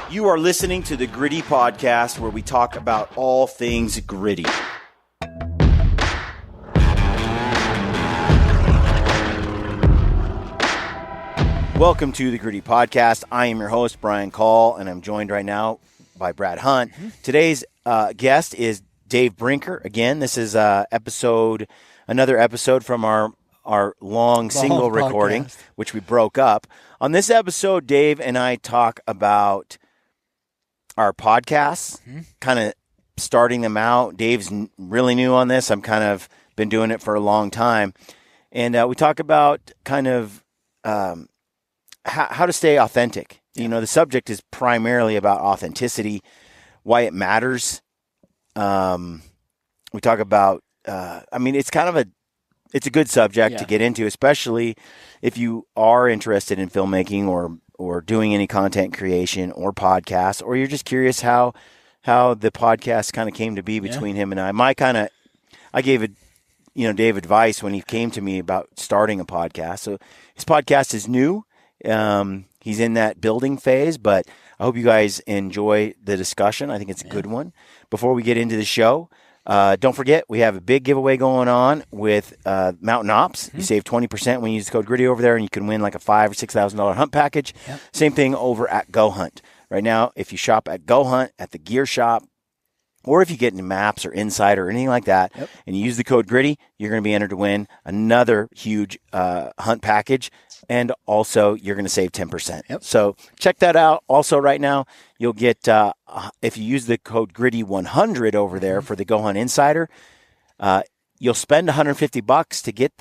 You are listening to the Gritty Podcast, where we talk about all things gritty. Welcome to the Gritty Podcast. I am your host, Brian Call, and I'm joined right now by Brad Hunt. Today's guest is Dave Brinker. Again, this is another episode from our long single recording, which we broke up. On this episode, Dave and I talk about our podcasts, kind of starting them out. Dave's really new on this. I'm kind of been doing it for a long time. And we talk about kind of how to stay authentic. You know, the subject is primarily about authenticity, why it matters. We talk about, it's a good subject to get into, especially if you are interested in filmmaking or doing any content creation or podcasts, or you're just curious how the podcast kind of came to be between him and I. I gave Dave advice when he came to me about starting a podcast. So his podcast is new. He's in that building phase, but I hope you guys enjoy the discussion. I think it's a good one. Before we get into the show, don't forget, we have a big giveaway going on with Mountain Ops. You save 20% when you use the code GRITTY over there, and you can win like a $5,000 or $6,000 hunt package. Yep. Same thing over at Go Hunt. Right now, if you shop at Go Hunt at the gear shop, or if you get into Maps or Insight or anything like that, and you use the code GRITTY, you're going to be entered to win another huge hunt package, and also you're going to save 10%. Yep. So check that out. Also, right now, you'll get, if you use the code GRITTY100 over there for the Go Hunt Insider, you'll spend $150 to get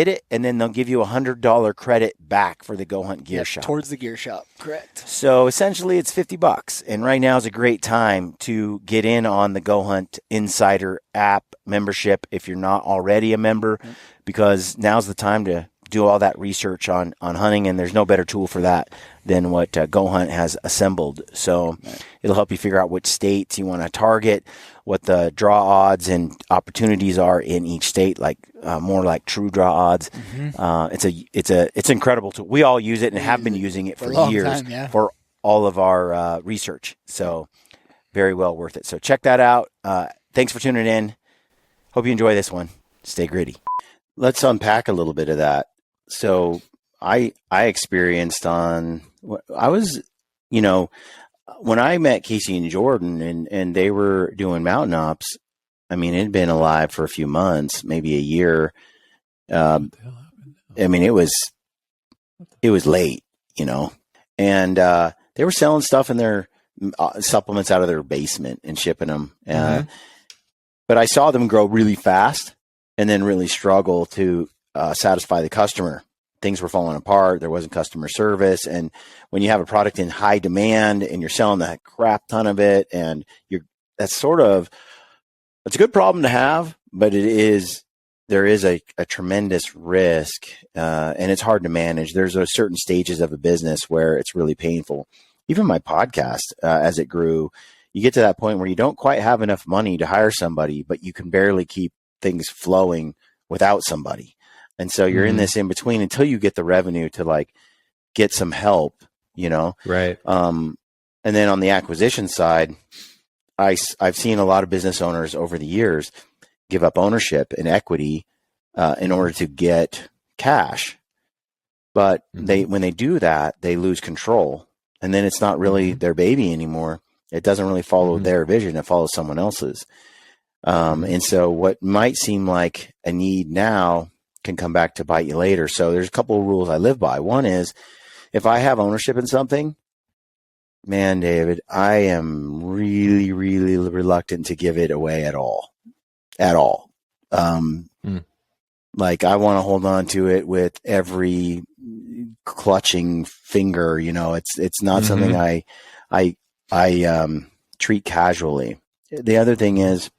it, and then they'll give you a $100 credit back for the Go Hunt gear shop. Towards the gear shop, correct. So essentially it's $50. And right now is a great time to get in on the Go Hunt Insider app membership if you're not already a member, because now's the time to do all that research on hunting, and there's no better tool for that than what Go Hunt has assembled. So it'll help you figure out which states you want to target, what the draw odds and opportunities are in each state, like more like true draw odds. It's incredible tool. We all use it and have been using it for years for all of our research. So very well worth it. So check that out. Thanks for tuning in. Hope you enjoy this one. Stay gritty. Let's unpack a little bit of that. So I experienced when I met Casey and Jordan and they were doing Mountain Ops, I mean, it had been alive for a few months, maybe a year. I mean, it was late, and they were selling stuff in their supplements out of their basement and shipping them. But I saw them grow really fast and then really struggle to satisfy the customer. Things were falling apart. There wasn't customer service. And when you have a product in high demand and you're selling that crap ton of it, and it's a good problem to have, but there is a tremendous risk, and it's hard to manage. There's certain stages of a business where it's really painful. Even my podcast, as it grew, you get to that point where you don't quite have enough money to hire somebody, but you can barely keep things flowing without somebody. And so you're in this in between until you get the revenue to get some help, Right. And then on the acquisition side, I've seen a lot of business owners over the years give up ownership and equity in order to get cash. But when they do that, they lose control, and then it's not really their baby anymore. It doesn't really follow their vision. It follows someone else's. And so what might seem like a need now can come back to bite you later. So there's a couple of rules I live by. One is, if I have ownership in something, man, David, I am really, really reluctant to give it away at all. I want to hold on to it with every clutching finger. It's not something I treat casually. The other thing is,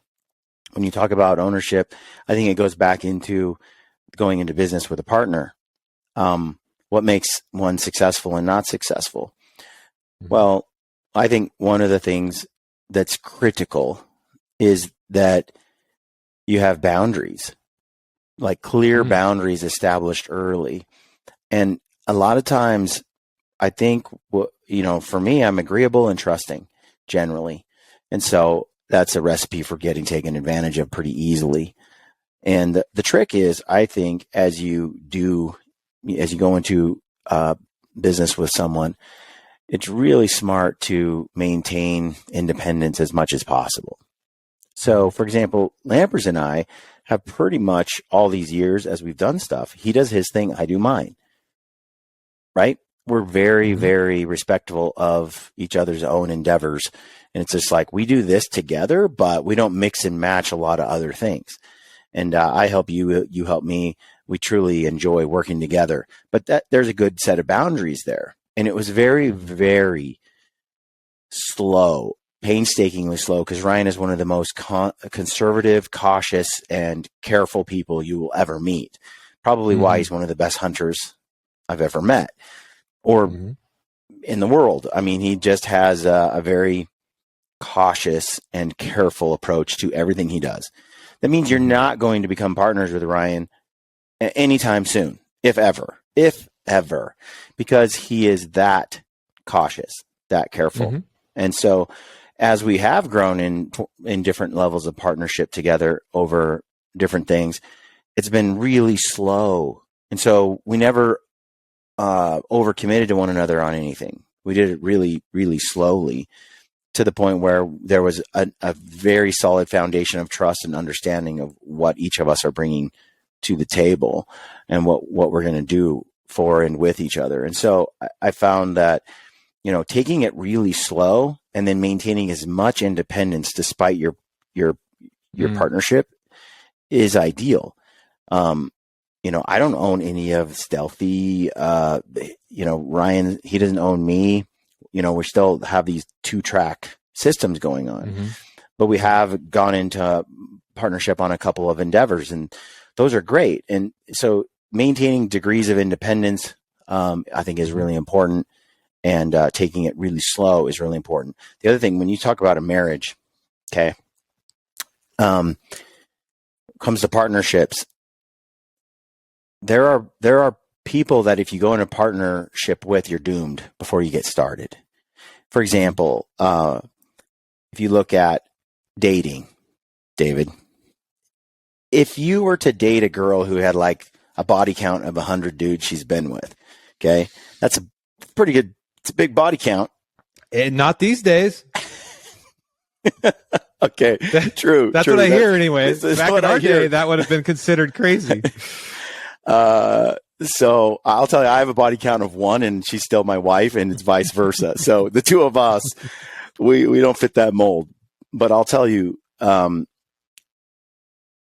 when you talk about ownership, I think it goes back into going into business with a partner. What makes one successful and not successful? Well, I think one of the things that's critical is that you have boundaries, like clear boundaries established early. And a lot of times I think for me, I'm agreeable and trusting generally. And so that's a recipe for getting taken advantage of pretty easily. And the trick is, I think, as you go into business with someone, it's really smart to maintain independence as much as possible. So, for example, Lampers and I have pretty much all these years as we've done stuff, he does his thing, I do mine. Right? We're very, very respectful of each other's own endeavors. And it's just like, we do this together, but we don't mix and match a lot of other things. And I help you, you help me. We truly enjoy working together. But there's a good set of boundaries there. And it was very, very slow, painstakingly slow, because Ryan is one of the most conservative, cautious, and careful people you will ever meet. Probably why he's one of the best hunters I've ever met or in the world. I mean, he just has a very cautious and careful approach to everything he does. That means you're not going to become partners with Ryan anytime soon, if ever, because he is that cautious, that careful. And so as we have grown in different levels of partnership together over different things, it's been really slow. And so we never overcommitted to one another on anything. We did it really, really slowly, to the point where there was a very solid foundation of trust and understanding of what each of us are bringing to the table and what we're going to do for and with each other. And so I found that, taking it really slow and then maintaining as much independence despite your partnership is ideal. I don't own any of Stealthy. Ryan, he doesn't own me. We still have these 2-track systems going on, but we have gone into partnership on a couple of endeavors, and those are great. And so maintaining degrees of independence, I think, is really important, and taking it really slow is really important. The other thing, when you talk about a marriage, okay, comes to partnerships, there are people that if you go in a partnership with, you're doomed before you get started. For example, if you look at dating, David, if you were to date a girl who had like a body count of 100 dudes she's been with, okay, that's a pretty good, it's a big body count. And not these days. Okay, true. That's true. what I hear anyway. Back in our day, hear. that would have been considered crazy. So I'll tell you, I have a body count of 1 and she's still my wife, and it's vice versa. So the two of us, we don't fit that mold. But I'll tell you,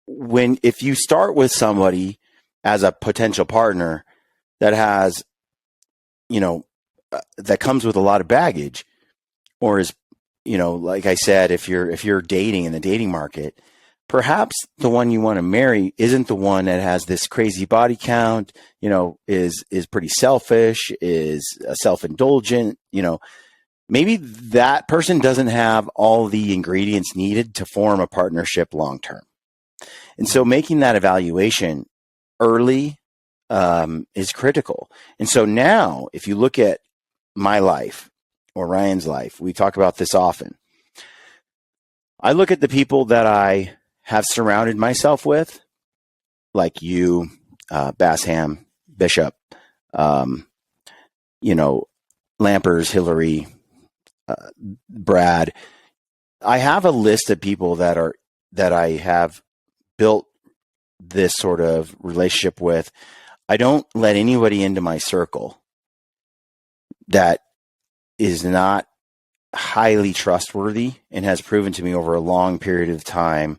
if you start with somebody as a potential partner that has, that comes with a lot of baggage, or is, like I said, if you're dating in the dating market, perhaps the one you want to marry isn't the one that has this crazy body count, is pretty selfish, is self-indulgent, maybe that person doesn't have all the ingredients needed to form a partnership long-term. And so making that evaluation early is critical. And so now, if you look at my life or Ryan's life, we talk about this often. I look at the people that I have surrounded myself with, like you, Bassham, Bishop, Lampers, Hillary, Brad. I have a list of people that I have built this sort of relationship with. I don't let anybody into my circle that is not highly trustworthy and has proven to me over a long period of time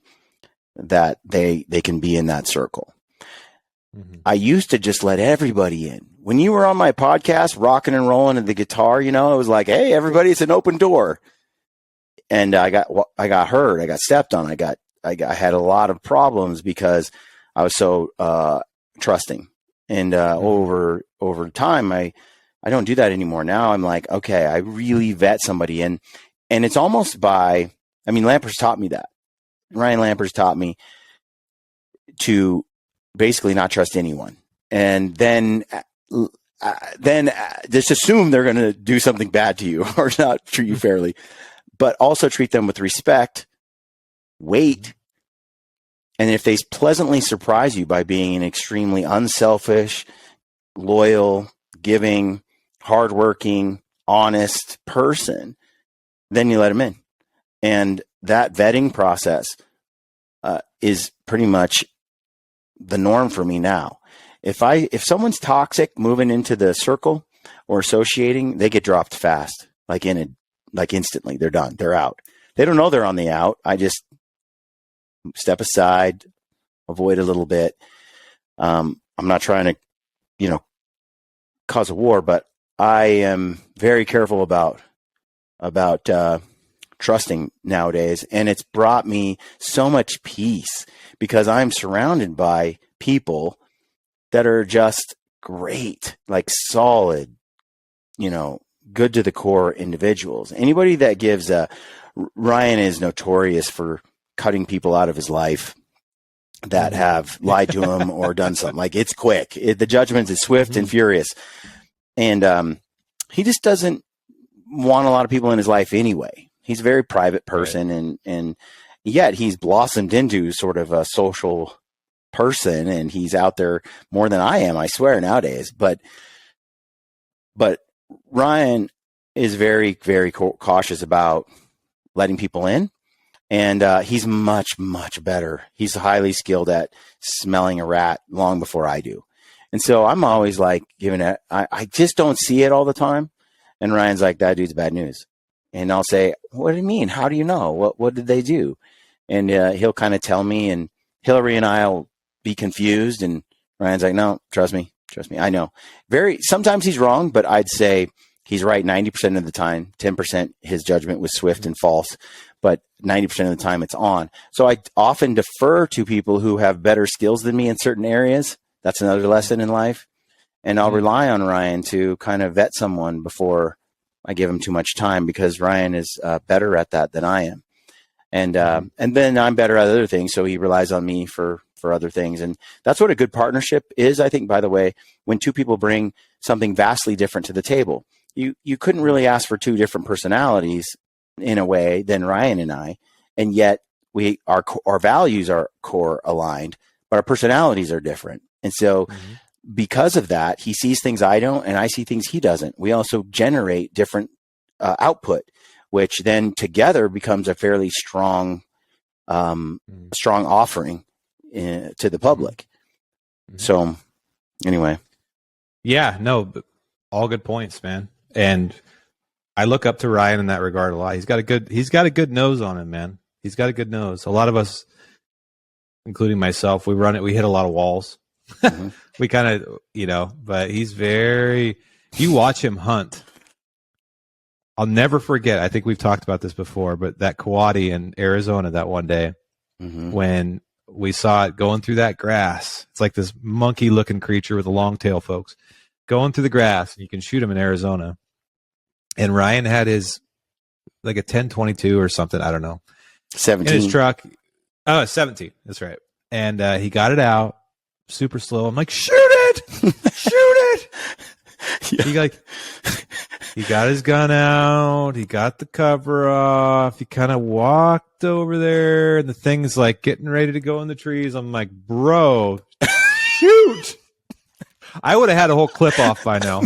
that they can be in that circle. I used to just let everybody in. When you were on my podcast, rocking and rolling at the guitar, it was like, hey, everybody, it's an open door. And I got hurt. I got stepped on. I had a lot of problems because I was so trusting. And over time, I don't do that anymore. Now I'm like, okay, I really vet somebody in, and it's almost Lampers taught me that. Ryan Lampers taught me to basically not trust anyone. And then then just assume they're going to do something bad to you or not treat you fairly, but also treat them with respect, wait. And if they pleasantly surprise you by being an extremely unselfish, loyal, giving, hardworking, honest person, then you let them in. And that vetting process is pretty much the norm for me now. If someone's toxic moving into the circle or associating, they get dropped fast, like instantly. They're done. They're out. They don't know they're on the out. I just step aside, avoid a little bit. I'm not trying to, cause a war, but I am very careful about trusting nowadays. And it's brought me so much peace because I'm surrounded by people that are just great, like solid, good to the core individuals. Anybody that gives Ryan is notorious for cutting people out of his life that have lied to him or done something. Like, it's quick. The judgment is swift and furious. And he just doesn't want a lot of people in his life anyway. He's a very private person, and yet he's blossomed into sort of a social person, and he's out there more than I am, I swear, nowadays. But Ryan is very, very cautious about letting people in, and he's much, much better. He's highly skilled at smelling a rat long before I do. And so I'm always like giving it, I just don't see it all the time. And Ryan's like, that dude's bad news. And I'll say, what do you mean? How do you know? What did they do? And he'll kind of tell me, and Hillary and I'll be confused. And Ryan's like, no, trust me. I know. Sometimes he's wrong, but I'd say he's right 90% of the time. 10% his judgment was swift and false, but 90% of the time it's on. So I often defer to people who have better skills than me in certain areas. That's another lesson in life. And I'll rely on Ryan to kind of vet someone before I give him too much time, because Ryan is better at that than I am. And then I'm better at other things. So he relies on me for other things. And that's what a good partnership is. I think, by the way, when two people bring something vastly different to the table, you couldn't really ask for two different personalities in a way than Ryan and I. And yet our values are core aligned, but our personalities are different. And so because of that, he sees things I don't, and I see things he doesn't. We also generate different output, which then together becomes a fairly strong offering to the public. So anyway. Yeah, no, all good points, man. And I look up to Ryan in that regard a lot. He's got a good nose on him, man. He's got a good nose. A lot of us, including myself, we hit a lot of walls. We kind of, but you watch him hunt. I'll never forget. I think we've talked about this before, but that coati in Arizona that one day when we saw it going through that grass, it's like this monkey looking creature with a long tail, folks, going through the grass, and you can shoot him in Arizona. And Ryan had his, like, a 1022 or something. I don't know. 17. In his truck. Oh, 17. That's right. And he got it out super slow. I'm like, shoot it! Shoot it! Yeah. He got his gun out. He got the cover off. He kind of walked over there, and the thing's like getting ready to go in the trees. I'm like, bro, shoot! I would have had a whole clip off by now.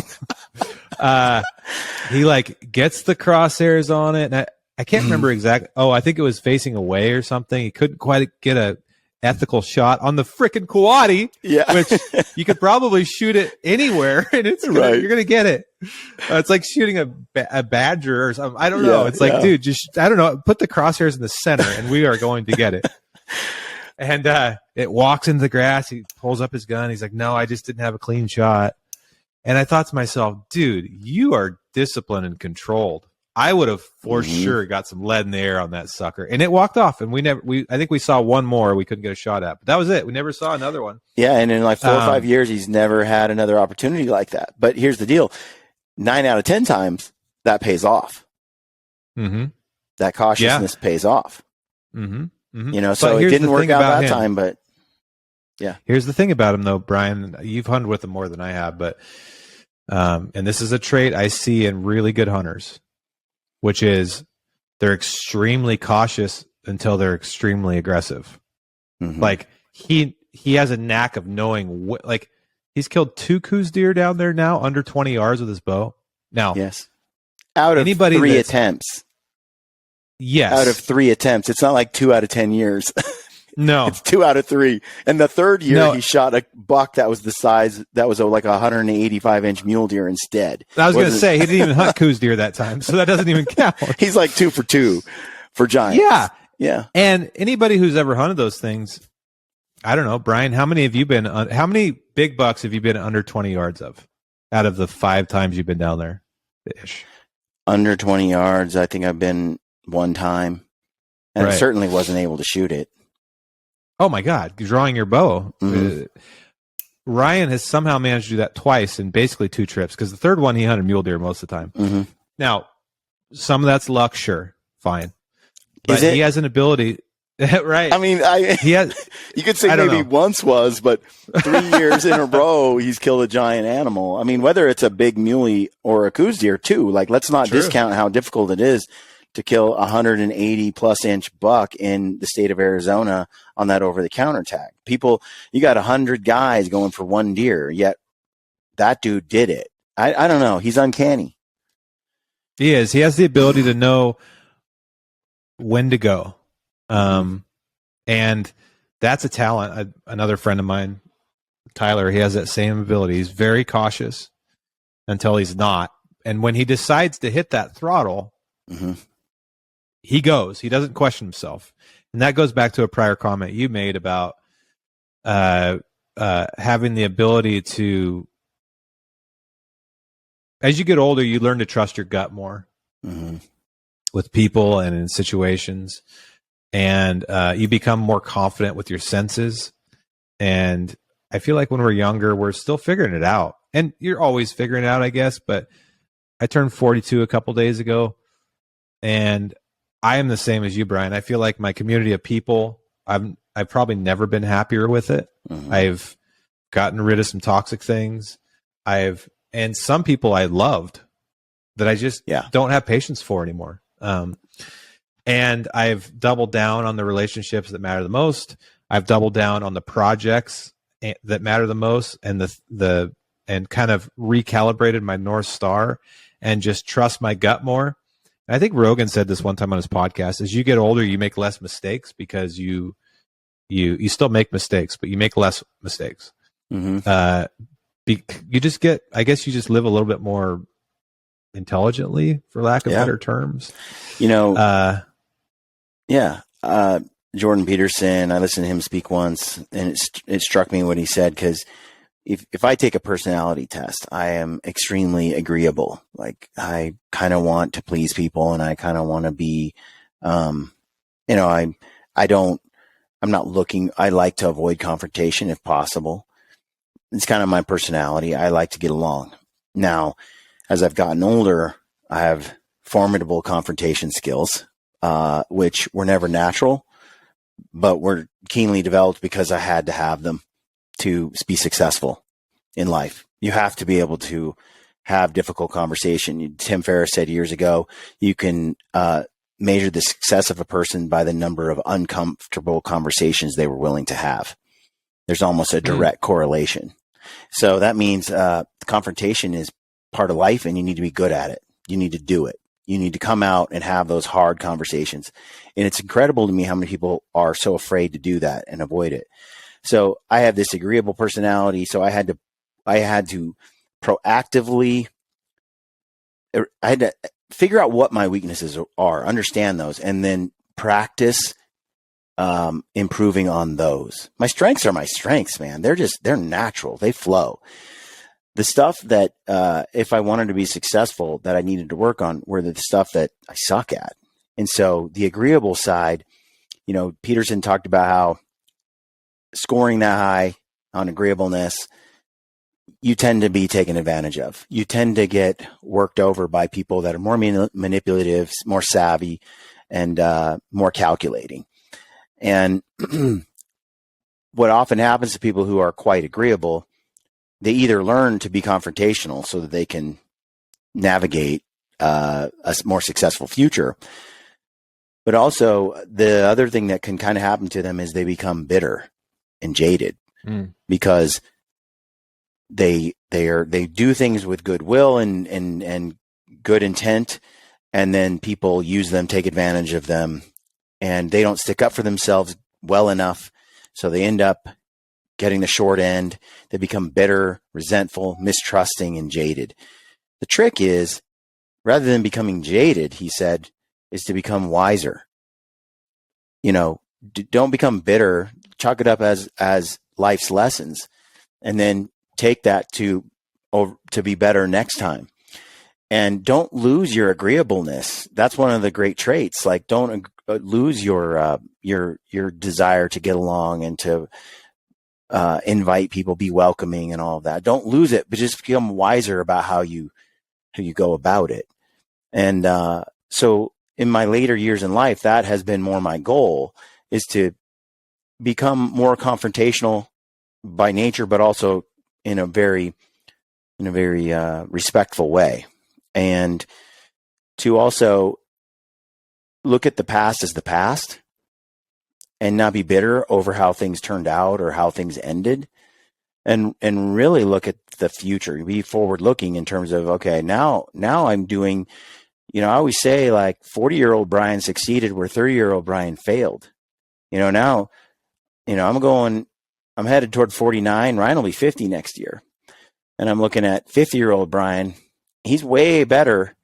He gets the crosshairs on it, and I can't remember exactly. Oh, I think it was facing away or something. He couldn't quite get a ethical shot on the frickin' coati, which you could probably shoot it anywhere, and you're gonna get it. It's like shooting a badger or something. I don't know. It's like, dude, just I don't know. Put the crosshairs in the center, and we are going to get it. And it walks into the grass. He pulls up his gun. He's like, "No, I just didn't have a clean shot." And I thought to myself, dude, you are disciplined and controlled. I would have for sure got some lead in the air on that sucker. And it walked off. And I think we saw one more we couldn't get a shot at. But that was it. We never saw another one. Yeah, and in like 4 or 5 years, he's never had another opportunity like that. But here's the deal. 9 out of 10 times, that pays off. That cautiousness pays off. So it didn't work out that time, but yeah. Here's the thing about him, though, Brian. You've hunted with him more than I have, but And this is a trait I see in really good hunters, which is they're extremely cautious until they're extremely aggressive. Mm-hmm. Like he has a knack of knowing what, like he's killed 2 Coues deer down there now under 20 yards with his bow. Now, yes, out of 3 attempts. Yes, out of 3 attempts. It's not like 2 out of 10 years. No, it's 2 out of 3. And the third year, he shot a buck that was the size that was like a 185-inch mule deer instead. I was going to say he didn't even hunt Coues deer that time, so that doesn't even count. He's like 2 for 2 for giants. Yeah, yeah. And anybody who's ever hunted those things, I don't know, Brian. How many big bucks have you been under 20 yards of out of the 5 times you've been down there? Ish. Under 20 yards, I think I've been 1 time, and I certainly wasn't able to shoot it. Oh my God, drawing your bow. Mm-hmm. Ryan has somehow managed to do that twice in basically 2 trips, because the third one he hunted mule deer most of the time. Mm-hmm. Now, some of that's luck, sure, fine. But he has an ability, right? I mean, you could say maybe once was, but 3 years in a row he's killed a giant animal. I mean, whether it's a big muley or a Coues deer too, like let's not discount how difficult it is to kill a 180+ inch buck in the state of Arizona on that over-the-counter tag. People, you got 100 guys going for 1 deer, yet that dude did it. I don't know. He's uncanny. He is. He has the ability to know when to go. And that's a talent. Another friend of mine, Tyler, he has that same ability. He's very cautious until he's not. And when he decides to hit that throttle, he goes. He doesn't question himself. And that goes back to a prior comment you made about having the ability to, as you get older, you learn to trust your gut more with people and in situations. And you become more confident with your senses. And I feel like when we're younger, we're still figuring it out. And you're always figuring it out, I guess. But I turned 42 a couple days ago. And I am the same as you, Brian. I feel like my community of people, I've probably never been happier with it. I've gotten rid of some toxic things. And some people I loved that I just don't have patience for anymore. And I've doubled down on the relationships that matter the most. I've doubled down on the projects that matter the most, and and kind of recalibrated my North Star and just trust my gut more. And I think Rogan said this one time on his podcast: as you get older, you make less mistakes because you still make mistakes, but you make less mistakes. You just get, I guess, you just live a little bit more intelligently, for lack of better terms. You know, Jordan Peterson, I listened to him speak once, and it struck me what he said, because if I take a personality test, I am extremely agreeable. Like, I kind of want to please people, and I kind of want to be, I'm not looking, I like to avoid confrontation if possible. It's kind of my personality. I like to get along. Now, as I've gotten older, I have formidable confrontation skills, which were never natural, but were keenly developed because I had to have them to be successful in life. You have to be able to have difficult conversation. Tim Ferriss said years ago, you can measure the success of a person by the number of uncomfortable conversations they were willing to have. There's almost a direct correlation. So that means confrontation is part of life, and you need to be good at it. You need to do it. You need to come out and have those hard conversations. And it's incredible to me how many people are so afraid to do that and avoid it. So I have this agreeable personality. So I had to proactively, I had to figure out what my weaknesses are, understand those, and then practice improving on those. My strengths are my strengths, man. They're natural. They flow. The stuff that, if I wanted to be successful, that I needed to work on were the stuff that I suck at. And so the agreeable side, Peterson talked about how scoring that high on agreeableness, you tend to be taken advantage of. You tend to get worked over by people that are more manipulative, more savvy, and more calculating. And what often happens to people who are quite agreeable, they either learn to be confrontational so that they can navigate a more successful future. But also the other thing that can kind of happen to them is they become bitter and jaded because they do things with goodwill and good intent, and then people use them, take advantage of them, and they don't stick up for themselves well enough. So they end up getting the short end. They become bitter, resentful, mistrusting, and jaded. The trick is, rather than becoming jaded, he said, is to become wiser. Don't become bitter. Chalk it up as life's lessons, and then take that to be better next time. And don't lose your agreeableness. That's one of the great traits. Like, don't lose your desire to get along and to invite people, be welcoming, and all of that. Don't lose it, but just become wiser about how you go about it. And so in my later years in life, that has been more my goal, is to become more confrontational by nature, but also in a very respectful way. And to also look at the past as the past and not be bitter over how things turned out or how things ended, and really look at the future, be forward looking in terms of, okay, now I'm doing, I always say, like, 40-year-old Brian succeeded where 30-year-old Brian failed. Now, I'm headed toward 49. Ryan will be 50 next year. And I'm looking at 50-year-old Brian. He's way better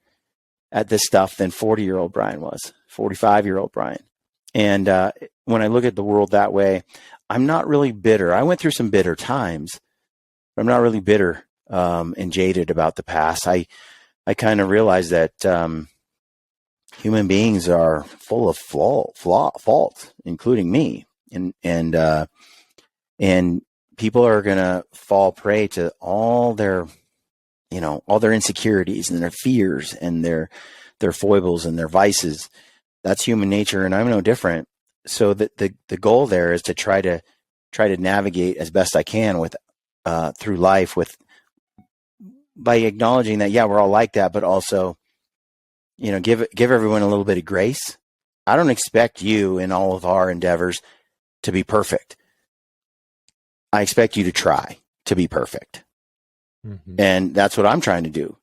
at this stuff than 40-year-old Brian was, 45-year-old Brian. And when I look at the world that way, I'm not really bitter. I went through some bitter times, but I'm not really bitter and jaded about the past. I kind of realize that human beings are full of faults, including me, and people are gonna fall prey to all their insecurities and their fears and their foibles and their vices. That's human nature, and I'm no different. So the goal there is to try to navigate as best I can with through life by acknowledging that, yeah, we're all like that, but also, give everyone a little bit of grace. I don't expect you in all of our endeavors to be perfect. I expect you to try to be perfect. Mm-hmm. And that's what I'm trying to do.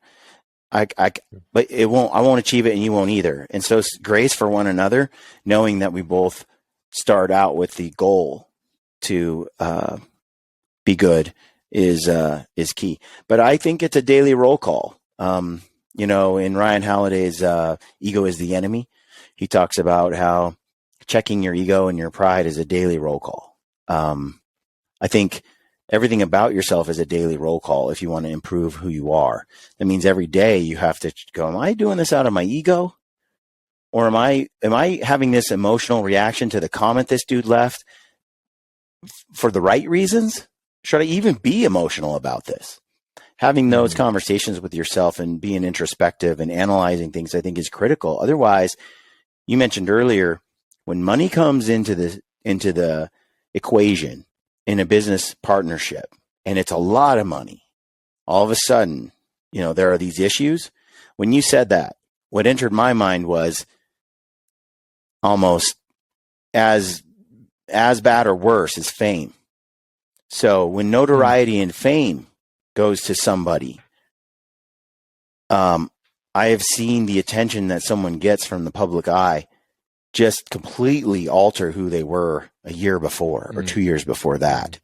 But I won't achieve it, and you won't either. And so grace for one another, knowing that we both start out with the goal to be good is key. But I think it's a daily roll call. In Ryan Halliday's Ego is the Enemy, he talks about how checking your ego and your pride is a daily roll call. I think everything about yourself is a daily roll call if you want to improve who you are. That means every day you have to go, am I doing this out of my ego? Or am I having this emotional reaction to the comment this dude left for the right reasons? Should I even be emotional about this? Having those conversations with yourself and being introspective and analyzing things, I think, is critical. Otherwise, you mentioned earlier, when money comes into the equation in a business partnership, and it's a lot of money, all of a sudden, there are these issues. When you said that, what entered my mind was almost as bad or worse as fame. So when notoriety and fame goes to somebody, I have seen the attention that someone gets from the public eye just completely alter who they were a year before or 2 years before that.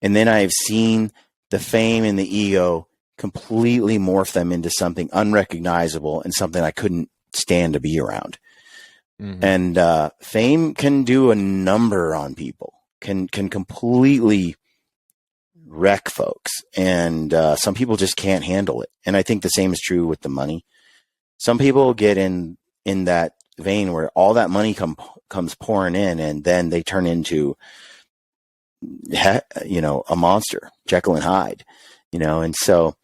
And then I've seen the fame and the ego completely morph them into something unrecognizable and something I couldn't stand to be around. Mm-hmm. And fame can do a number on people, can completely wreck folks. And some people just can't handle it. And I think the same is true with the money. Some people get in that vein where all that money comes pouring in, and then they turn into, a monster, Jekyll and Hyde, and so,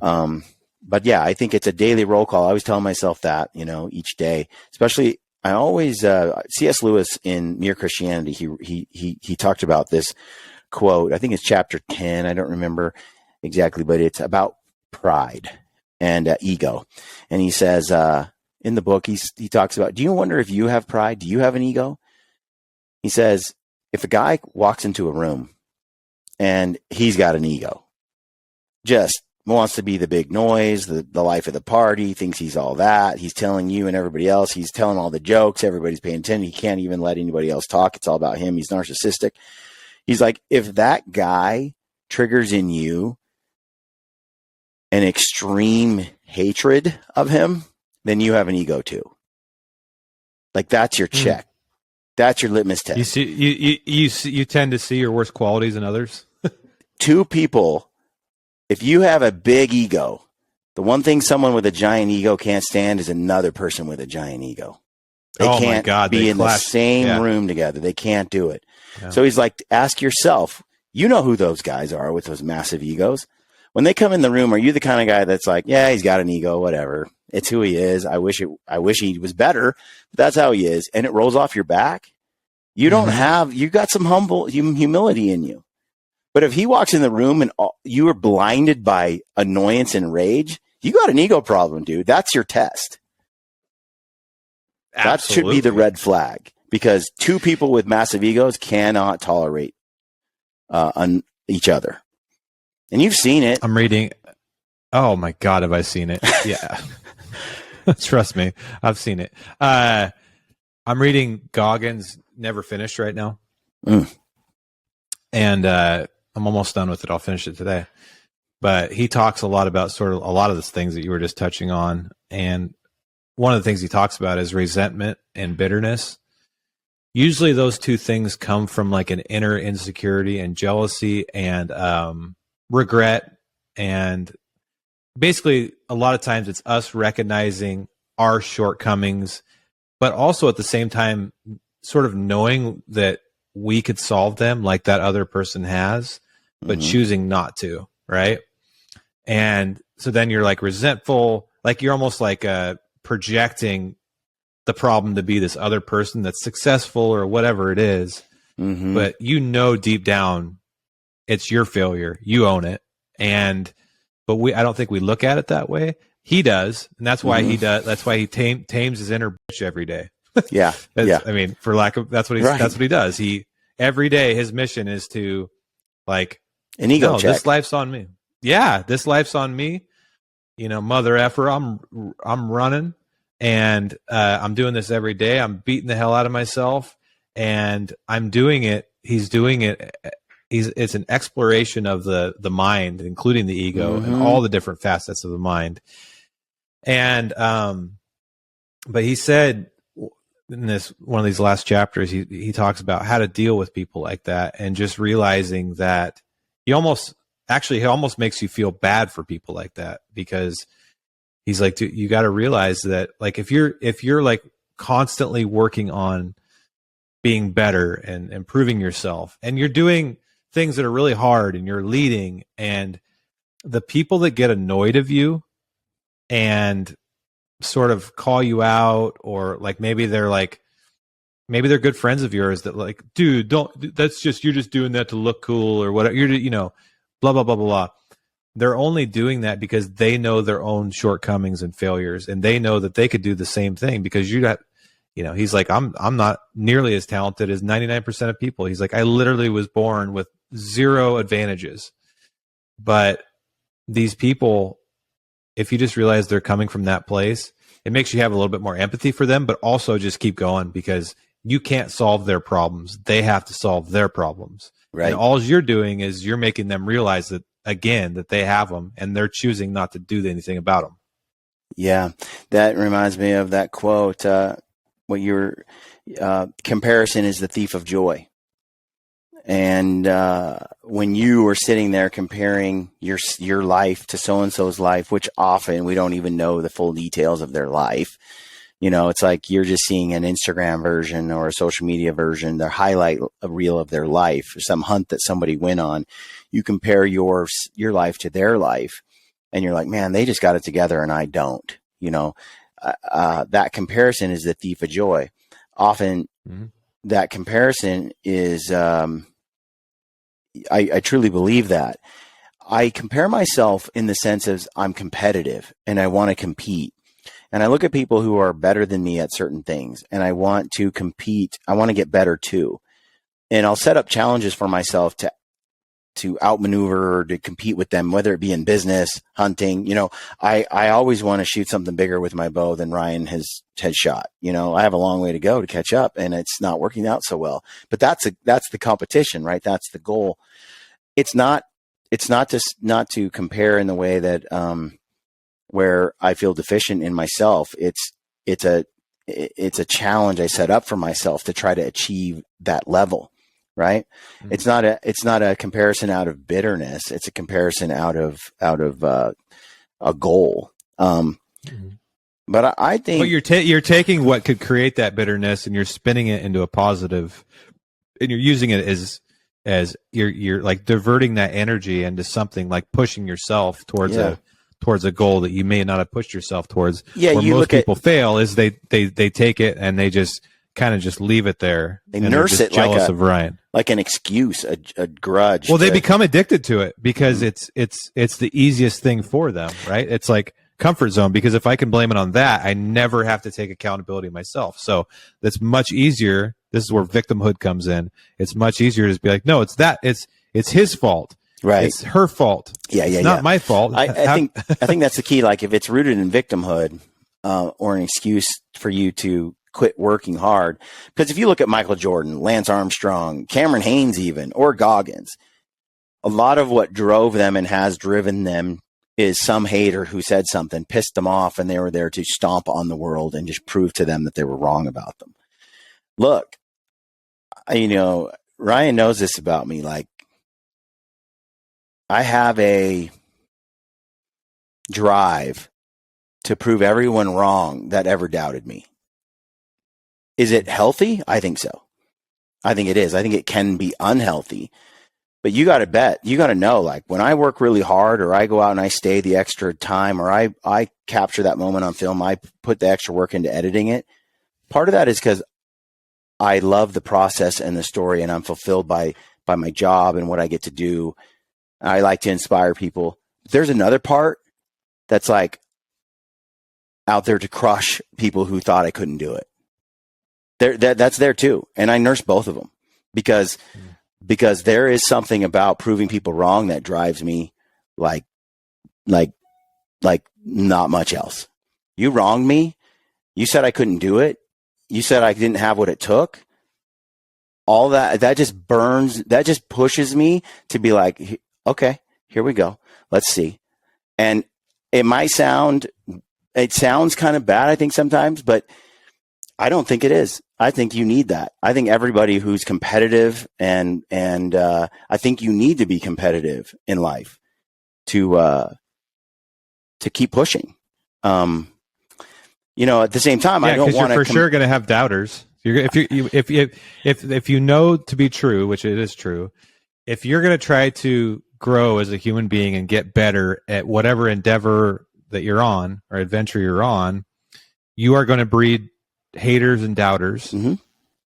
but yeah, I think it's a daily roll call. I always tell myself that, each day, especially I always, C.S. Lewis in Mere Christianity, he talked about this quote. I think it's chapter 10. I don't remember. exactly, but it's about pride and ego. And he says in the book, he talks about, do you wonder if you have pride? Do you have an ego? He says, if a guy walks into a room and he's got an ego, just wants to be the big noise, the life of the party, thinks he's all that. He's telling you and everybody else. He's telling all the jokes. Everybody's paying attention. He can't even let anybody else talk. It's all about him. He's narcissistic. He's like, if that guy triggers in you an extreme hatred of him, then you have an ego too. Like, that's your check. That's your litmus test. You tend to see your worst qualities in others. Two people, if you have a big ego, the one thing someone with a giant ego can't stand is another person with a giant ego. They can't be in the same room together. They can't do it. Yeah. So he's like, ask yourself, you know who those guys are with those massive egos. When they come in the room, are you the kind of guy that's like, yeah, he's got an ego, whatever. It's who he is. I wish he was better, but that's how he is. And it rolls off your back. You don't have, you got some humility in you. But if he walks in the room and you are blinded by annoyance and rage, you got an ego problem, dude. That's your test. Absolutely. That should be the red flag, because two people with massive egos cannot tolerate on each other. And you've seen it. I'm reading. Oh my God, have I seen it? Yeah. Trust me, I've seen it. I'm reading Goggins' Never Finished right now. And I'm almost done with it. I'll finish it today. But he talks a lot about sort of a lot of the things that you were just touching on. And one of the things he talks about is resentment and bitterness. Usually those two things come from like an inner insecurity and jealousy and regret. And basically a lot of times it's us recognizing our shortcomings, but also at the same time sort of knowing that we could solve them like that other person has, but choosing not to, right? And so then you're like resentful, like you're almost like projecting the problem to be this other person that's successful or whatever it is. But you know deep down it's your failure. You own it. But I don't think we look at it that way. He does, and that's why he does. That's why he tames his inner bitch every day. Yeah. I mean, for lack of, that's what he does. Every day his mission is to like an ego check. This life's on me. Yeah, this life's on me. You know, mother effer, I'm running, and I'm doing this every day. I'm beating the hell out of myself, and I'm doing it. He's doing it. It's an exploration of the mind, including the ego and all the different facets of the mind. And but he said in one of these last chapters, he talks about how to deal with people like that, and just realizing that he almost makes you feel bad for people like that, because he's like, you got to realize that like if you're like constantly working on being better and improving yourself, and you're doing things that are really hard and you're leading, and the people that get annoyed of you and sort of call you out, or like maybe they're good friends of yours that like, dude, you're just doing that to look cool or whatever, blah, blah, blah, blah, blah. They're only doing that because they know their own shortcomings and failures, and they know that they could do the same thing, because he's like, I'm not nearly as talented as 99% of people. He's like, I literally was born with 0 advantages. But these people, if you just realize they're coming from that place, it makes you have a little bit more empathy for them, but also just keep going, because you can't solve their problems. They have to solve their problems. Right. And all you're doing is you're making them realize that, again, that they have them, and they're choosing not to do anything about them. Yeah. That reminds me of that quote, comparison is the thief of joy. And when you are sitting there comparing your life to so-and-so's life, which often we don't even know the full details of their life, it's like you're just seeing an Instagram version or a social media version, their highlight reel of their life, or some hunt that somebody went on. You compare your life to their life, and you're like, man, they just got it together and I don't. That comparison is the thief of joy. Often that comparison is, I truly believe that. I compare myself in the sense of I'm competitive and I want to compete. And I look at people who are better than me at certain things and I want to compete. I want to get better too. And I'll set up challenges for myself to outmaneuver or to compete with them, whether it be in business, hunting. You know, I always want to shoot something bigger with my bow than Ryan has shot. You know, I have a long way to go to catch up and it's not working out so well, but that's the competition, right? That's the goal. It's not to compare in the way that, where I feel deficient in myself. It's a challenge I set up for myself to try to achieve that level. Right. Mm-hmm. It's not a comparison out of bitterness. It's a comparison out of a goal. But I think but you're taking what could create that bitterness and you're spinning it into a positive, and you're using it as you're like diverting that energy into something, like pushing yourself towards a goal that you may not have pushed yourself towards. Yeah. Where most people fail is they take it and they just kind of just leave it there. They nurse it jealous of Ryan, like an excuse, a grudge. Well, they become addicted to it because it's the easiest thing for them, right? It's like comfort zone, because if I can blame it on that, I never have to take accountability myself. So that's much easier. This is where victimhood comes in. It's much easier to just be like, no, it's his fault. Right. It's her fault. Yeah. It's not my fault. I think that's the key. Like if it's rooted in victimhood, or an excuse for you to quit working hard. Because if you look at Michael Jordan, Lance Armstrong, Cameron Haynes even, or Goggins, a lot of what drove them and has driven them is some hater who said something, pissed them off, and they were there to stomp on the world and just prove to them that they were wrong about them. Look, you know, Ryan knows this about me. Like, I have a drive to prove everyone wrong that ever doubted me. Is it healthy? I think so. I think it is. I think it can be unhealthy. But you got to bet. You got to know, like, when I work really hard or I go out and I stay the extra time or I capture that moment on film, I put the extra work into editing it. Part of that is because I love the process and the story, and I'm fulfilled by my job and what I get to do. I like to inspire people. There's another part that's like out there to crush people who thought I couldn't do it. That's there too. And I nurse both of them because there is something about proving people wrong that drives me like not much else. You wronged me. You said I couldn't do it. You said I didn't have what it took. All that just burns. That just pushes me to be like, okay, here we go. Let's see. And it sounds kind of bad, I think, sometimes, but I don't think it is. I think you need that. I think everybody who's competitive and I think you need to be competitive in life to keep pushing. You know, at the same time, I don't want to. You're for sure going to have doubters. If you know to be true, which it is true, if you're going to try to grow as a human being and get better at whatever endeavor that you're on or adventure you're on, you are going to breed haters and doubters. Mm-hmm.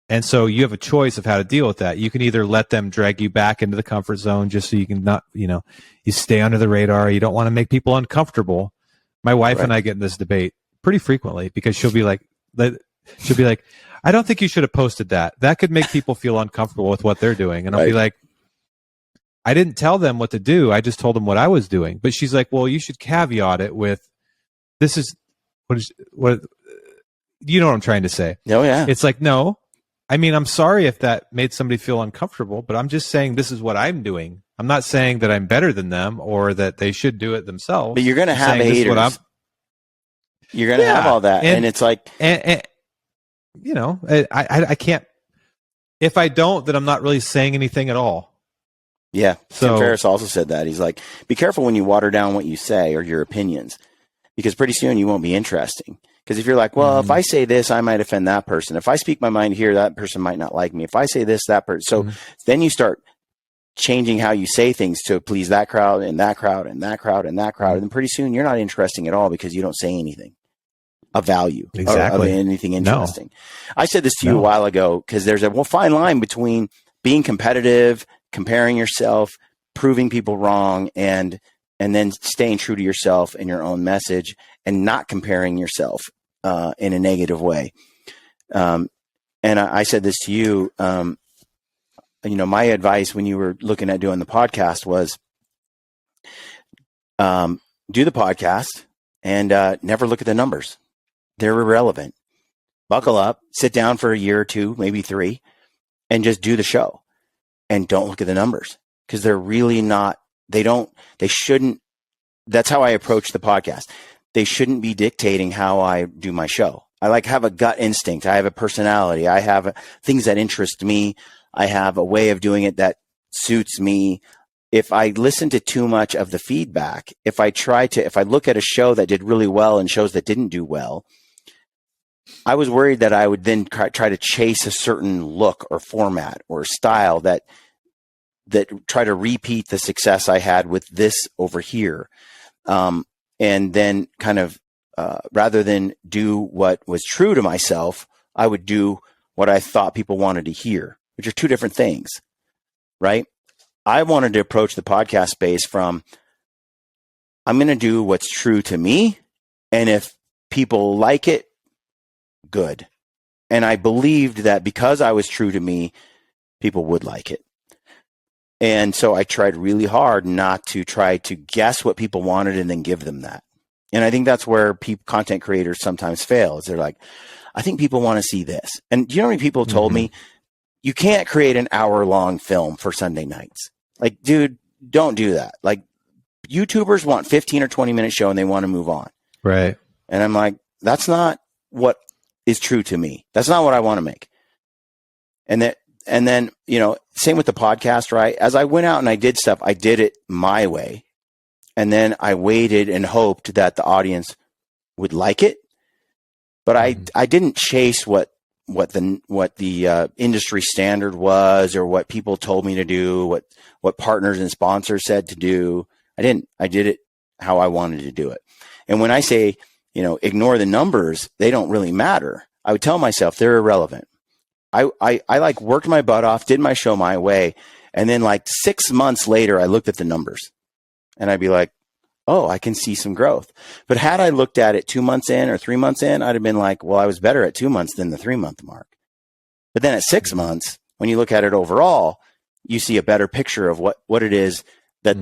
And so you have a choice of how to deal with that. You can either let them drag you back into the comfort zone just so you can not, you stay under the radar. You don't want to make people uncomfortable. My wife and I get in this debate pretty frequently because she'll be like, I don't think you should have posted that. That could make people feel uncomfortable with what they're doing. And I'll be like, I didn't tell them what to do. I just told them what I was doing. But she's like, well, you should caveat it with, this is what you know what I'm trying to say. Oh, yeah. It's like, no, I mean, I'm sorry if that made somebody feel uncomfortable, but I'm just saying this is what I'm doing. I'm not saying that I'm better than them or that they should do it themselves. But you're going to have haters. You're going to have all that. And it's like, I can't, if I don't, then I'm not really saying anything at all. Yeah. So Tim Ferriss also said that. He's like, be careful when you water down what you say or your opinions, because pretty soon you won't be interesting. Because if you're like, well, if I say this, I might offend that person. If I speak my mind here, that person might not like me. If I say this, that person. So then you start changing how you say things to please that crowd and that crowd and that crowd and that crowd. And then pretty soon you're not interesting at all because you don't say anything of value, of anything interesting. No. I said this to you a while ago because there's a fine line between being competitive, comparing yourself, proving people wrong and then staying true to yourself and your own message and not comparing yourself in a negative way. And I said this to you, my advice when you were looking at doing the podcast was do the podcast and never look at the numbers. They're irrelevant. Buckle up, sit down for a year or two, maybe 3, and just do the show. And don't look at the numbers because they're really not, they shouldn't, that's how I approach the podcast. They shouldn't be dictating how I do my show. I have a gut instinct. I have a personality. I have things that interest me. I have a way of doing it that suits me. If I listen to too much of the feedback, if I look at a show that did really well and shows that didn't do well, I was worried that I would then try to chase a certain look or format or style that try to repeat the success I had with this over here. And then kind of, rather than do what was true to myself, I would do what I thought people wanted to hear, which are two different things, right? I wanted to approach the podcast space from, I'm going to do what's true to me. And if people like it, good. And I believed that because I was true to me, people would like it. And so I tried really hard not to try to guess what people wanted and then give them that. And I think that's where content creators sometimes fail, is they're like, I think people want to see this. And do you know how many people told me, you can't create an hour-long film for Sunday nights? Like, dude, don't do that. Like, YouTubers want 15 or 20-minute show and they want to move on. Right. And I'm like, that's not what is true to me. That's not what I want to make. And then, same with the podcast, right? As I went out and I did stuff, I did it my way. And then I waited and hoped that the audience would like it. But I didn't chase what the industry standard was or what people told me to do, what partners and sponsors said to do. I didn't. I did it how I wanted to do it. And when I say, ignore the numbers, they don't really matter. I would tell myself they're irrelevant. I worked my butt off, did my show my way. And then 6 months later, I looked at the numbers and I'd be like, oh, I can see some growth. But had I looked at it 2 months in or 3 months in, I'd have been like, well, I was better at 2 months than the 3-month mark. But then at 6 months, when you look at it overall, you see a better picture of what it is that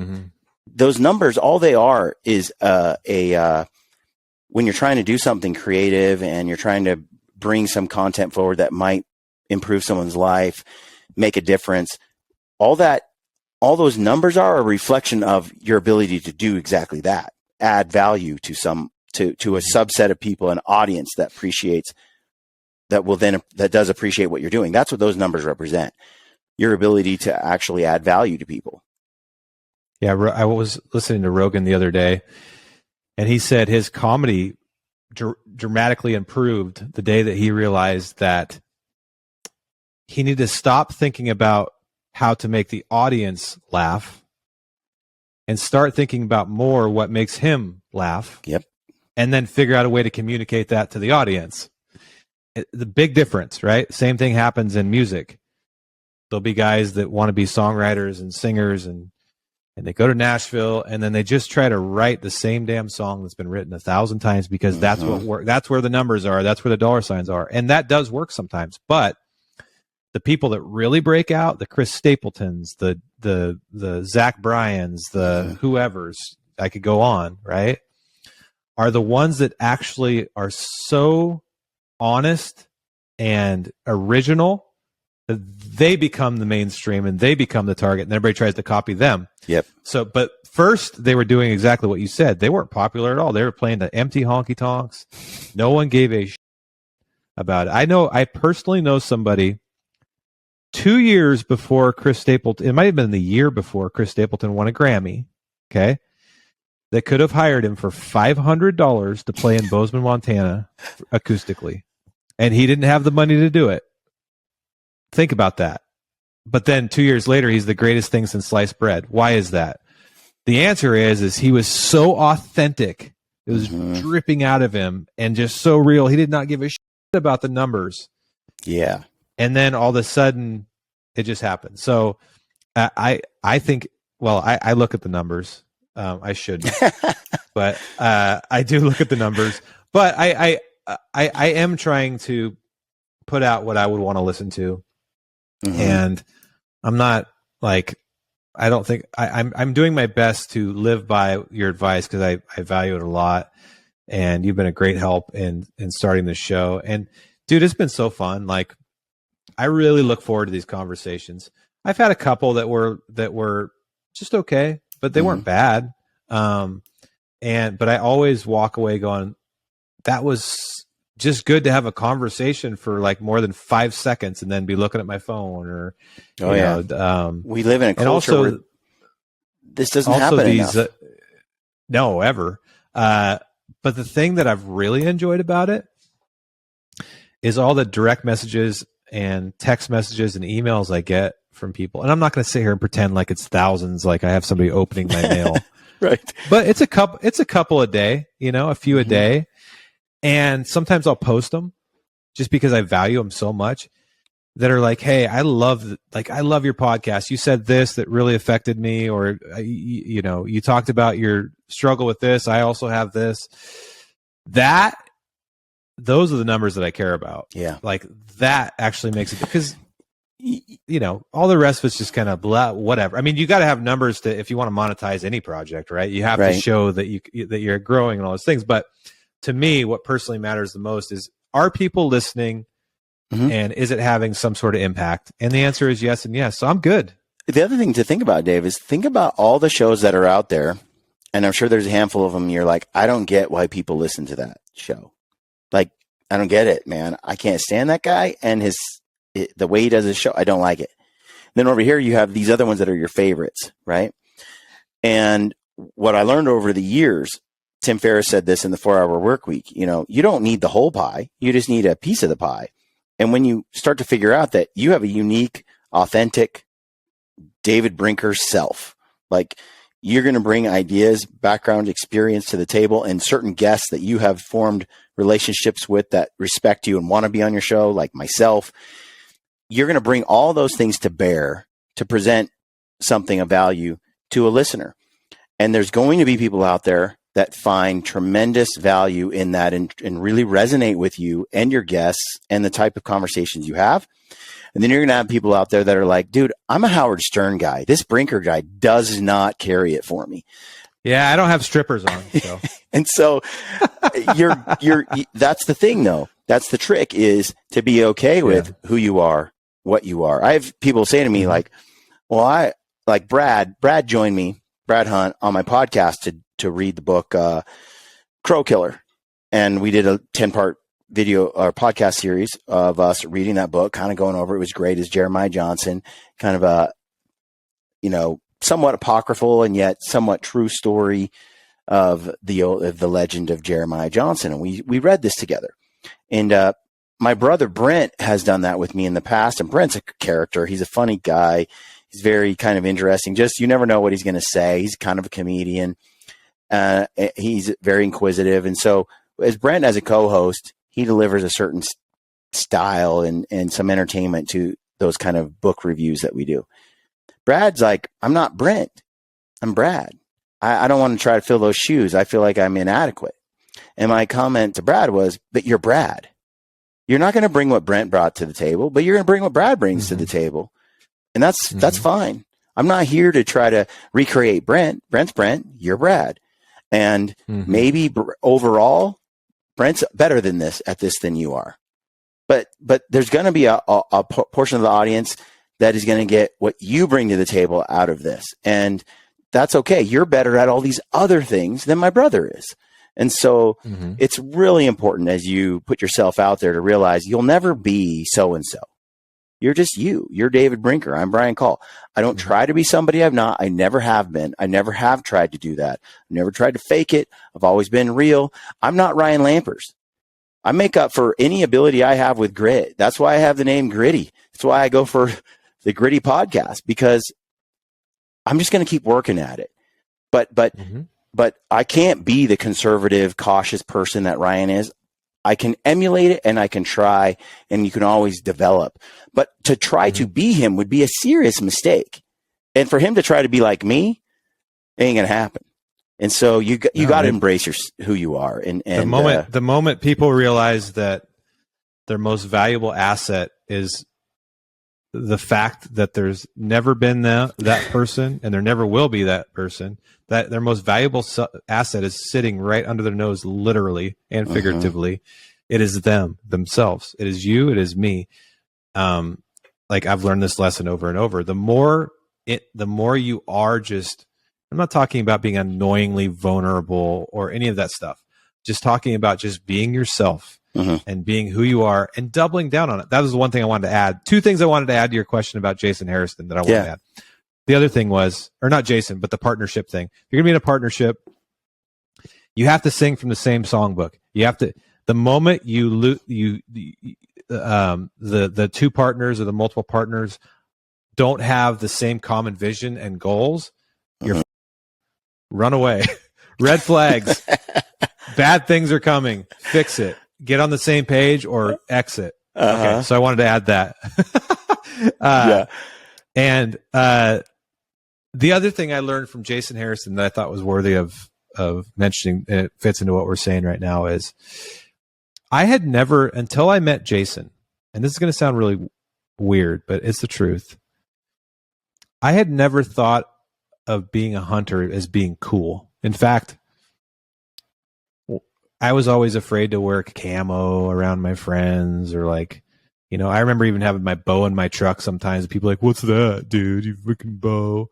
those numbers, all they are is when you're trying to do something creative and you're trying to bring some content forward that might improve someone's life, make a difference, all those numbers are a reflection of your ability to do exactly that, add value to a subset of people, an audience that does appreciate what you're doing. That's what those numbers represent, your ability to actually add value to people. Yeah, I was listening to Rogan the other day, and he said his comedy dramatically improved the day that he realized that he needed to stop thinking about how to make the audience laugh and start thinking about more what makes him laugh. Yep. And then figure out a way to communicate that to the audience. The big difference, right? Same thing happens in music. There'll be guys that want to be songwriters and singers and they go to Nashville and then they just try to write the same damn song that's been written 1,000 times because that's what works. That's where the numbers are. That's where the dollar signs are. And that does work sometimes. But the people that really break out, the Chris Stapletons, the Zach Bryans, the whoever's, I could go on, right, are the ones that actually are so honest and original that they become the mainstream and they become the target and everybody tries to copy them. Yep. So, but first they were doing exactly what you said. They weren't popular at all. They were playing the empty honky tonks. No one gave a shit about it. I personally know somebody 2 years before Chris Stapleton, it might have been the year before Chris Stapleton won a Grammy, okay, that could have hired him for $500 to play in Bozeman, Montana acoustically. And he didn't have the money to do it. Think about that. But then 2 years later, he's the greatest thing since sliced bread. Why is that? The answer is he was so authentic. It was dripping out of him and just so real. He did not give a shit about the numbers. Yeah. And then all of a sudden, it just happened. So I think well, I look at the numbers. I shouldn't, but I do look at the numbers. But I am trying to put out what I would want to listen to, and I'm not like, I don't think I'm doing my best to live by your advice because I value it a lot, and you've been a great help in starting this show. And dude, it's been so fun. Like, I really look forward to these conversations. I've had a couple that were just okay, but they weren't bad. But I always walk away going, that was just good to have a conversation for like more than 5 seconds and then be looking at my phone or, we live in a culture where this doesn't happen enough. No, ever. But the thing that I've really enjoyed about it is all the direct messages and text messages and emails I get from people. And I'm not going to sit here and pretend like it's thousands, like I have somebody opening my mail. Right. But it's a couple a day, a few a day. And sometimes I'll post them just because I value them so much, that are like, hey, I love your podcast. You said this that really affected me, or, you talked about your struggle with this. I also have this. Those are the numbers that I care about. Yeah. Like, that actually makes it, because, all the rest of it's just kind of blah, whatever. I mean, you got to have numbers to, if you want to monetize any project, right? You have to show that you're growing and all those things. But to me, what personally matters the most is, are people listening, and is it having some sort of impact? And the answer is yes and yes. So I'm good. The other thing to think about, Dave, is think about all the shows that are out there. And I'm sure there's a handful of them. You're like, I don't get why people listen to that show. Like, I don't get it, man. I can't stand that guy and the way he does his show. I don't like it. Then over here, you have these other ones that are your favorites, right? And what I learned over the years, Tim Ferriss said this in the 4-Hour Workweek, you don't need the whole pie. You just need a piece of the pie. And when you start to figure out that you have a unique, authentic David Brinker self, like, you're going to bring ideas, background, experience to the table, and certain guests that you have formed relationships with that respect you and want to be on your show, like myself, you're going to bring all those things to bear to present something of value to a listener. And there's going to be people out there that find tremendous value in that and really resonate with you and your guests and the type of conversations you have. And then you're going to have people out there that are like, dude, I'm a Howard Stern guy. This Brinker guy does not carry it for me. Yeah, I don't have strippers on. So. And so that's the thing, though. That's the trick, is to be okay with who you are, what you are. I have people say to me like, well, I like Brad joined me, Brad Hunt, on my podcast to read the book, Crow Killer. And we did a 10-part video or podcast series of us reading that book, kind of going over. It was great as Jeremiah Johnson, kind of a, somewhat apocryphal and yet somewhat true story of the legend of Jeremiah Johnson. And we read this together. And my brother Brent has done that with me in the past. And Brent's a character. He's a funny guy. He's very kind of interesting. Just, you never know what he's going to say. He's kind of a comedian. He's very inquisitive. And so as Brent as a co-host, he delivers a certain style and some entertainment to those kind of book reviews that we do. Brad's like, I'm not Brent. I'm Brad. I don't want to try to fill those shoes. I feel like I'm inadequate. And my comment to Brad was, but you're Brad. You're not going to bring what Brent brought to the table, but you're going to bring what Brad brings to the table. And that's fine. I'm not here to try to recreate Brent. Brent's Brent. You're Brad. And maybe overall, Brent's better than this at this than you are. But there's going to be a portion of the audience that is going to get what you bring to the table out of this. And that's okay. You're better at all these other things than my brother is. And so it's really important as you put yourself out there to realize you'll never be so-and-so. You're just you. You're David Brinker. I'm Brian Call. I don't try to be somebody I'm not. I never have been. I never have tried to do that. I've never tried to fake it. I've always been real. I'm not Ryan Lampers. I make up for any ability I have with grit. That's why I have the name Gritty. That's why I go for the Gritty podcast, because I'm just going to keep working at it. But I can't be the conservative, cautious person that Ryan is. I can emulate it and I can try, and you can always develop. But to try to be him would be a serious mistake. And for him to try to be like me, it ain't going to happen. And so you got to embrace who you are. And the moment people realize that their most valuable asset is the fact that there's never been that person and there never will be that person, that their most valuable asset is sitting right under their nose, literally and figuratively. It is themselves. It is you. It is me. Like I've learned this lesson over and over. The more you are just, I'm not talking about being annoyingly vulnerable or any of that stuff. Just talking about just being yourself and being who you are and doubling down on it. That was the one thing I wanted to add. Two things I wanted to add to your question about Jason Harrison that I wanted to add. The other thing was, or not Jason, but the partnership thing. If you're going to be in a partnership, you have to sing from the same songbook. You have to, the moment the two partners or the multiple partners don't have the same common vision and goals, you're run away. Red flags. Bad things are coming. Fix it. Get on the same page or exit. Okay, so I wanted to add that. And the other thing I learned from Jason Harrison that I thought was worthy of mentioning, and it fits into what we're saying right now, is I had never, until I met Jason, and this is going to sound really weird, but it's the truth. I had never thought of being a hunter as being cool. In fact, I was always afraid to wear camo around my friends, or like, you know, I remember even having my bow in my truck sometimes. People were like, "What's that, dude? You freaking bow?"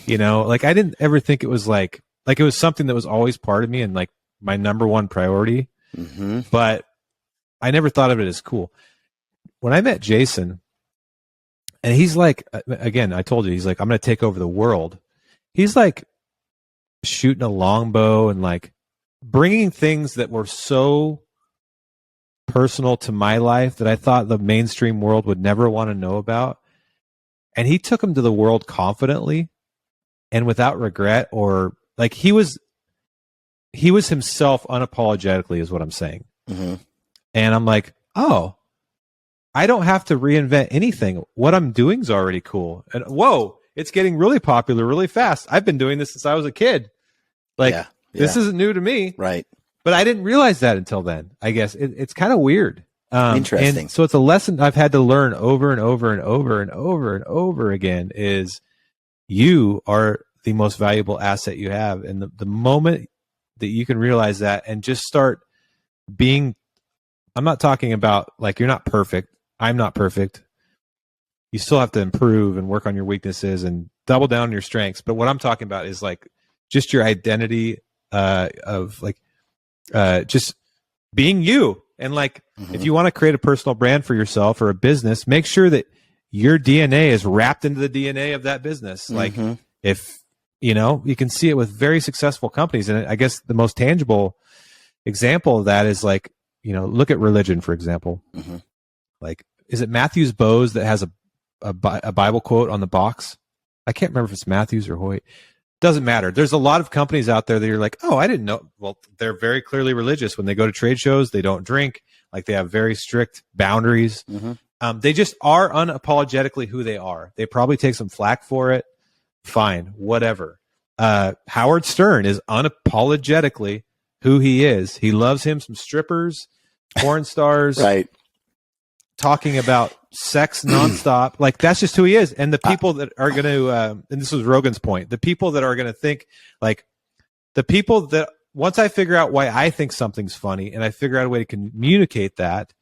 You know, like I didn't ever think it was like it was something that was always part of me and like my number one priority. But I never thought of it as cool. When I met Jason, and he's like, again, I told you, he's like, I'm going to take over the world. He's like shooting a longbow and like bringing things that were so personal to my life that I thought the mainstream world would never want to know about. And he took them to the world confidently and without regret, or like he was himself unapologetically, is what I'm saying. And I'm like, oh, I don't have to reinvent anything. What I'm doing is already cool. And whoa, it's getting really popular really fast. I've been doing this since I was a kid. Like, this isn't new to me. Right. But I didn't realize that until then. I guess it's kind of weird. Interesting. And so it's a lesson I've had to learn over and over and over and over and over again is you are the most valuable asset you have. And the moment that you can realize that and just start being, I'm not talking about like you're not perfect. I'm not perfect. You still have to improve and work on your weaknesses and double down on your strengths. But what I'm talking about is like just your identity of like just being you. And like if you want to create a personal brand for yourself or a business, make sure that your DNA is wrapped into the DNA of that business. Like if, you know, you can see it with very successful companies. And I guess the most tangible example of that is like, you know, look at religion, for example. Like, is it Matthews Bowes that has a Bible quote on the box? I can't remember if it's Matthews or Hoyt. Doesn't matter. There's a lot of companies out there that you're like, oh, I didn't know. Well, they're very clearly religious. When they go to trade shows, they don't drink. Like they have very strict boundaries. They just are unapologetically who they are. They probably take some flack for it. Fine, whatever. Howard Stern is unapologetically who he is. He loves him some strippers, porn stars, right? Talking about sex nonstop. Like that's just who he is. And the people that are going to, and this was Rogan's point, the people that are going to think like the people that once I figure out why I think something's funny and I figure out a way to communicate that,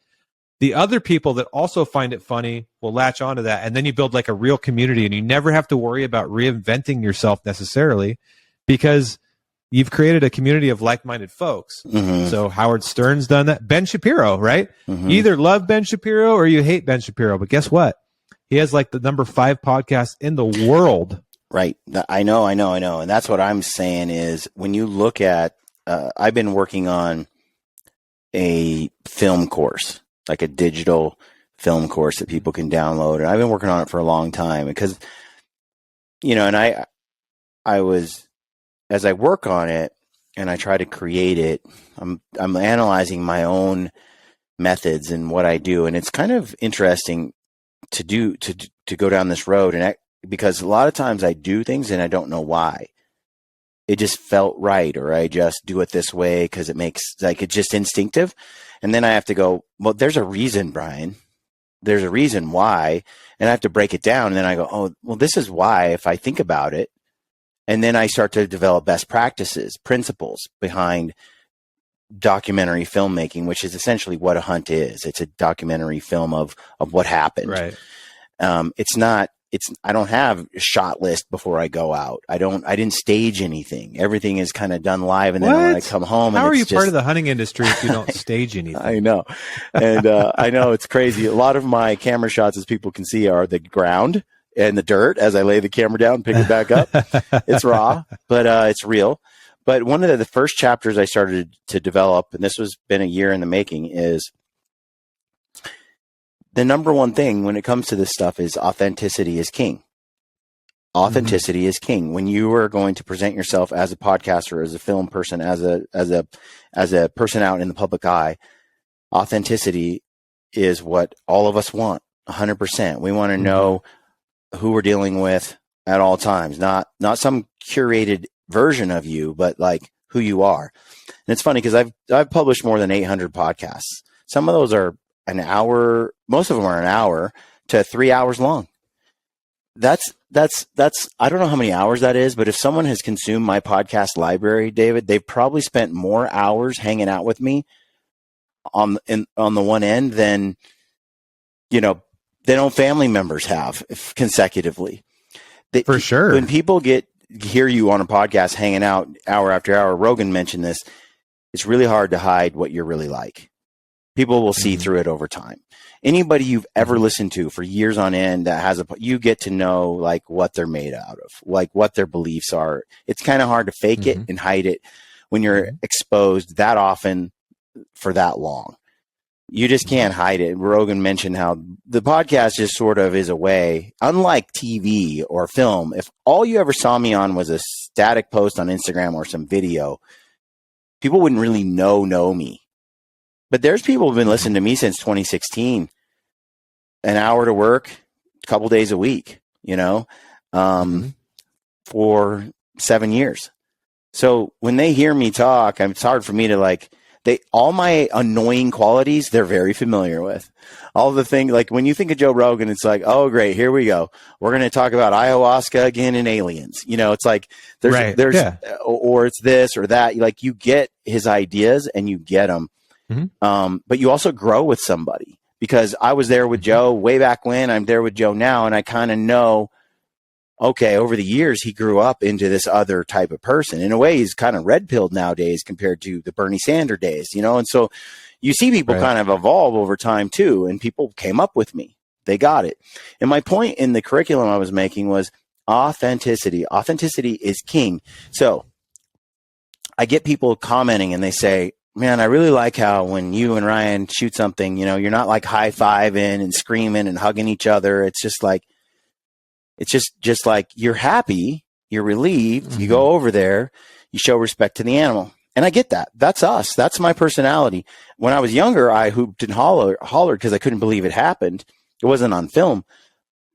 the other people that also find it funny will latch onto that. And then you build like a real community and you never have to worry about reinventing yourself necessarily because you've created a community of like-minded folks. So Howard Stern's done that. Ben Shapiro, right? You either love Ben Shapiro or you hate Ben Shapiro. But guess what? He has like the number 5 podcast in the world. Right. I know. And that's what I'm saying is when you look at, I've been working on a film course, like a digital film course that people can download. And I've been working on it for a long time because, you know, and I was, as I work on it and I try to create it, I'm analyzing my own methods and what I do. And it's kind of interesting to go down this road. And because a lot of times I do things and I don't know why. It just felt right, or I just do it this way because it makes, like, it's just instinctive. And then I have to go, well, there's a reason, Brian. There's a reason why. And I have to break it down. And then I go, oh, well, this is why, if I think about it. And then I start to develop best practices, principles behind documentary filmmaking, which is essentially what a hunt is. It's a documentary film of what happened. Right. I don't have a shot list before I go out. I didn't stage anything. Everything is kind of done live. And then when I come home, how are you part of the hunting industry if you don't stage anything? I know. And I know it's crazy. A lot of my camera shots, as people can see, are the ground and the dirt as I lay the camera down and pick it back up. It's raw, but it's real. But one of the first chapters I started to develop, and this was been a year in the making, is the number one thing when it comes to this stuff is authenticity is king. Authenticity is king. When you are going to present yourself as a podcaster, as a film person, as a person out in the public eye, authenticity is what all of us want. 100%. We want to know who we're dealing with at all times, not some curated version of you, but like who you are. And it's funny because I've published more than 800 podcasts. Some of those are an hour. Most of them are an hour to 3 hours long. That's, I don't know how many hours that is, but if someone has consumed my podcast library, David, they've probably spent more hours hanging out with me on the one end than, than family members have consecutively. For sure. When people hear you on a podcast hanging out hour after hour, Rogan mentioned this, it's really hard to hide what you're really like. People will see through it over time. Anybody you've ever listened to for years on end that has you get to know like what they're made out of, like what their beliefs are. It's kind of hard to fake it and hide it when you're exposed that often for that long. You just can't hide it. Rogan mentioned how the podcast just sort of is a way, unlike TV or film. If all you ever saw me on was a static post on Instagram or some video, people wouldn't really know me. But there's people who've been listening to me since 2016, an hour to work, a couple days a week, for 7 years. So when they hear me talk, it's hard for me to all my annoying qualities, they're very familiar with. All the things, like when you think of Joe Rogan, it's like, oh, great, here we go. We're going to talk about ayahuasca again and aliens. It's like or it's this or that. Like you get his ideas and you get them. But you also grow with somebody, because I was there with Joe way back when. I'm there with Joe now, and I kind of know, okay, over the years, he grew up into this other type of person. In a way, he's kind of red-pilled nowadays compared to the Bernie Sanders days, And so you see people kind of evolve over time too, and people came up with me. They got it. And my point in the curriculum I was making was authenticity. Authenticity is king. So I get people commenting and they say, man, I really like how when you and Ryan shoot something, you're not like high-fiving and screaming and hugging each other. It's just like, you're happy, you're relieved, you go over there, you show respect to the animal. And I get that. That's us. That's my personality. When I was younger, I hooped and hollered because I couldn't believe it happened. It wasn't on film,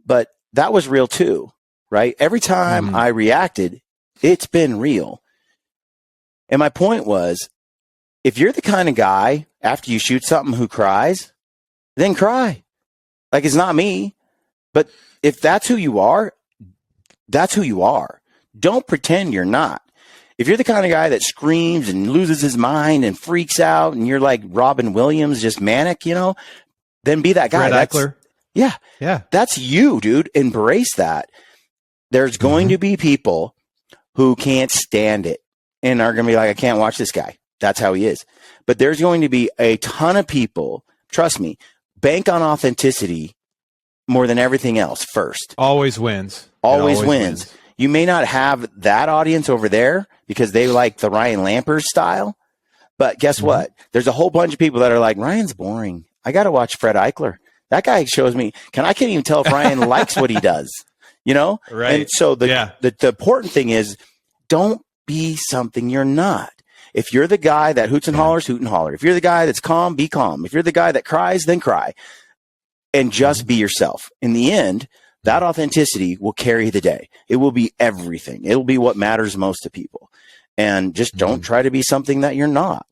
but that was real too, right? Every time I reacted, it's been real. And my point was, if you're the kind of guy after you shoot something who cries, then cry. Like, it's not me. But if that's who you are, that's who you are. Don't pretend you're not. If you're the kind of guy that screams and loses his mind and freaks out and you're like Robin Williams, just manic, then be that guy. Fred Eichler. Yeah. That's you, dude. Embrace that. There's going to be people who can't stand it and are going to be like, I can't watch this guy. That's how he is. But there's going to be a ton of people, trust me, bank on authenticity more than everything else first. Always wins. Always wins. You may not have that audience over there because they like the Ryan Lampers style. But guess what? There's a whole bunch of people that are like, Ryan's boring. I got to watch Fred Eichler. That guy shows me. I can't even tell if Ryan likes what he does, Right. And so the important thing is, don't be something you're not. If you're the guy that hoots and hollers, hoot and holler. If you're the guy that's calm, be calm. If you're the guy that cries, then cry. And just be yourself. In the end, That authenticity will carry the day. It will be everything. It'll be what matters most to people. And just don't try to be something that you're not.